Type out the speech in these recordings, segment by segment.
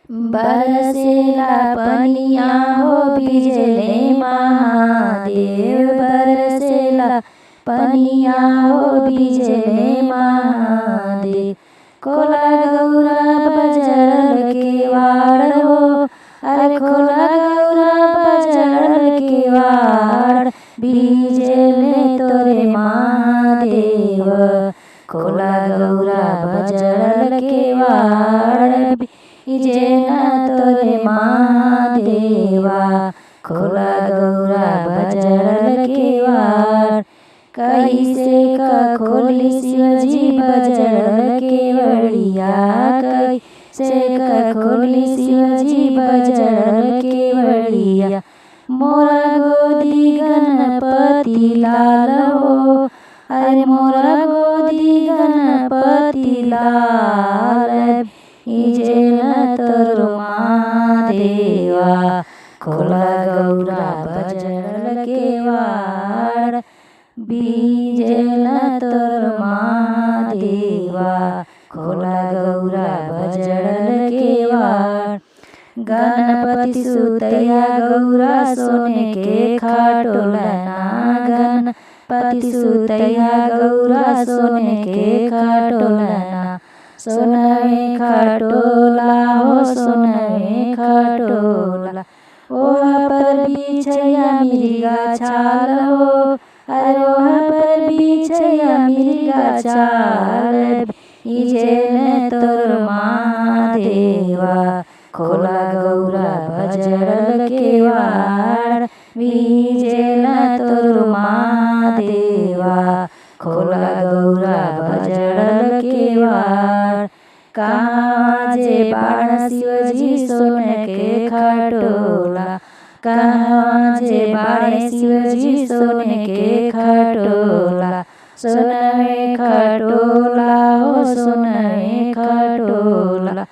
बरसेला पनिया हो भिजले महादेव, बरसेला पनिया हो भिजले महादेव। खोला गौरा बजरल केवाड़ हो, अरे खोला गौरा बजरल केवाड़, भिजले तोरे महादेव। खोला गौरा बजरल केवाड़, भिजेला तोरे महादेवा। खोला गौरा बजरल केवाड़, कैसे का खोली शिवजी बजरल केवड़िया, कैसे का खोली शिवजी बजरल केवड़िया। मोरा गोदी गणपति लाल हो, अरे मोरा गोदी गणपति लाल, भिजेला तोर महादेवा। खोला गौरा बजरल केवाड़, भिजेला तोर महादेवा। खोला गौरा बजरल केवाड़, गणपति सुतैया गौरा सोने के खाटोलना, गणपति सुतैया गौरा सोने के खाटोलना। सोनवे खटोला हो सोनवे खटोला, ओह पर बिछया मिर्गा छाल हो, अरे ओह पर बिछया मिर्गा छाल, भिजेले तोर महादेवा। खोला गौरा बजरल केवाड़, भिजेला तोर महादेवा। खोला गौरा बजरल केवाड़, कहाँ जे बाण शिवजी सोने के खटोला, कहाँ जे बाण शिवजी सोने के खटोला। सोनवे खटोला हो सोनवे खटोला,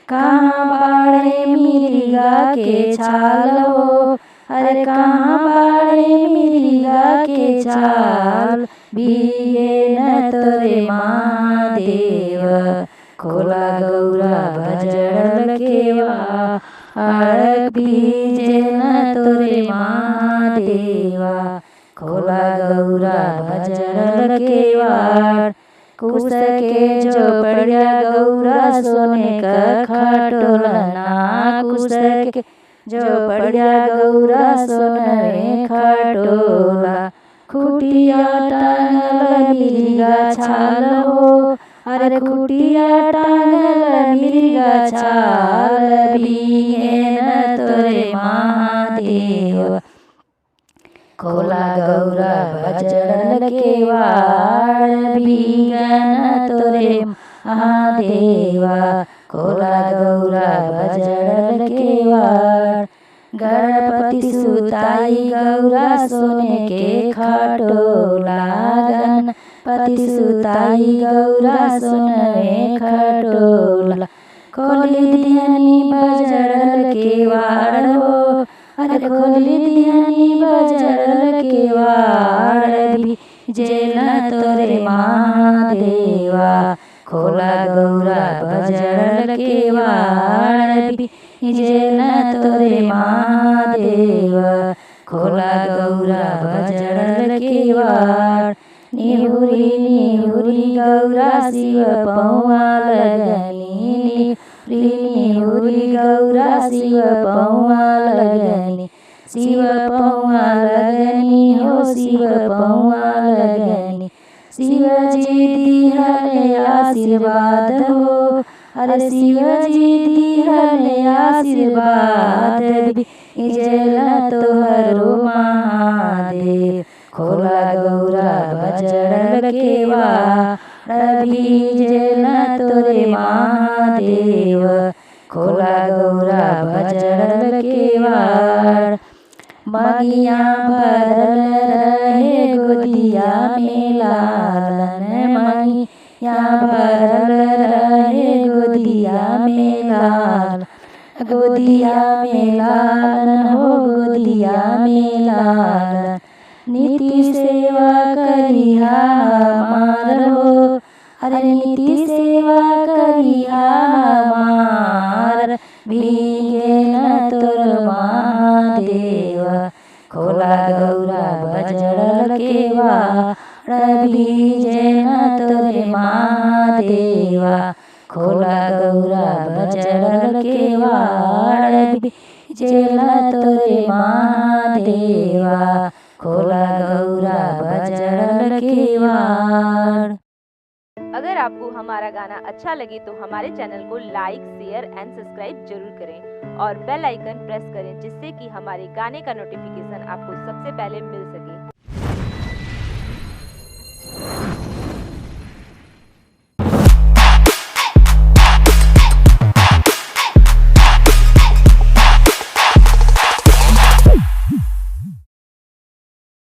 कहाँ बाड़े मिर्गा के छाल हो, अरे कहाँ बाड़े मिर्गा के छाल, भिजेला तोरे महादेव। खोला गौरा बजरल केवाड़, भिजेला तोरे महादेवा। खोला गौरा बजरल केवाड़, कुश के झोपड़िया गौरा सोने का खटोलना, कुश के झोपड़िया गौरा सोनवे खटोला। खुटिया टांगल मिर्गा छाल हो, अरे खुटिया टांगल मिर्गा छाल, भिजेला तोरे महादेव। खोला गौरा बजरल केवाड़, भिजेला तोरे महादेवा। खोला गौरा बजरल केवाड़, गणपति सुताई गौरा सोने के खटोला, गणपति सुताई गौरा सोनवे खटोला। खोली दिहनी बजरल केवाड़ हो, अरे खोली दिहनी बजरल केवाड़, भिजेला तोरे महादेवा। खोला गौरा बजरल केवाड़, भिजेला तोरे महादेव। खोला गौरा बजरल केवाड़, निहुरी निहुरी गौरा शिव पौआ लगनी, निहुरी गौरा शिव पौआ लगनी। शिव पौआ लगनी हो शिव पौआ लगनी, शिवजी दिहले आशीर्वाद हो, अरे शिवजी दिहले आशीर्वाद, भिजेला तोहरो महादेव। खोला गौरा बजरल केवाड़, भिजेला तोरे महादेव। खोला गौरा बजरल केवाड़, मगिया भरल रहे गोदिया में लालन, मगिया भरल रहे गोदिया में लाल, गोदिया में लालन हो गोदिया में लालन। नीति सेवा करिहा हमार हो, अरे नीति सेवा करिहा हमार, भीगे न तोर महादेवा। खोला गौरा बजरल केवाड़, भीजे न तोरे महादेवा। खोला गौरा बजरल केवाड़, भीजे न तोरे महादेवा। खोला गौरा बजरल केवाड़। अगर आपको हमारा गाना अच्छा लगे तो हमारे चैनल को लाइक, शेयर एंड सब्सक्राइब जरूर करें और बेल आइकन प्रेस करें, जिससे कि हमारे गाने का नोटिफिकेशन आपको सबसे पहले मिल सके।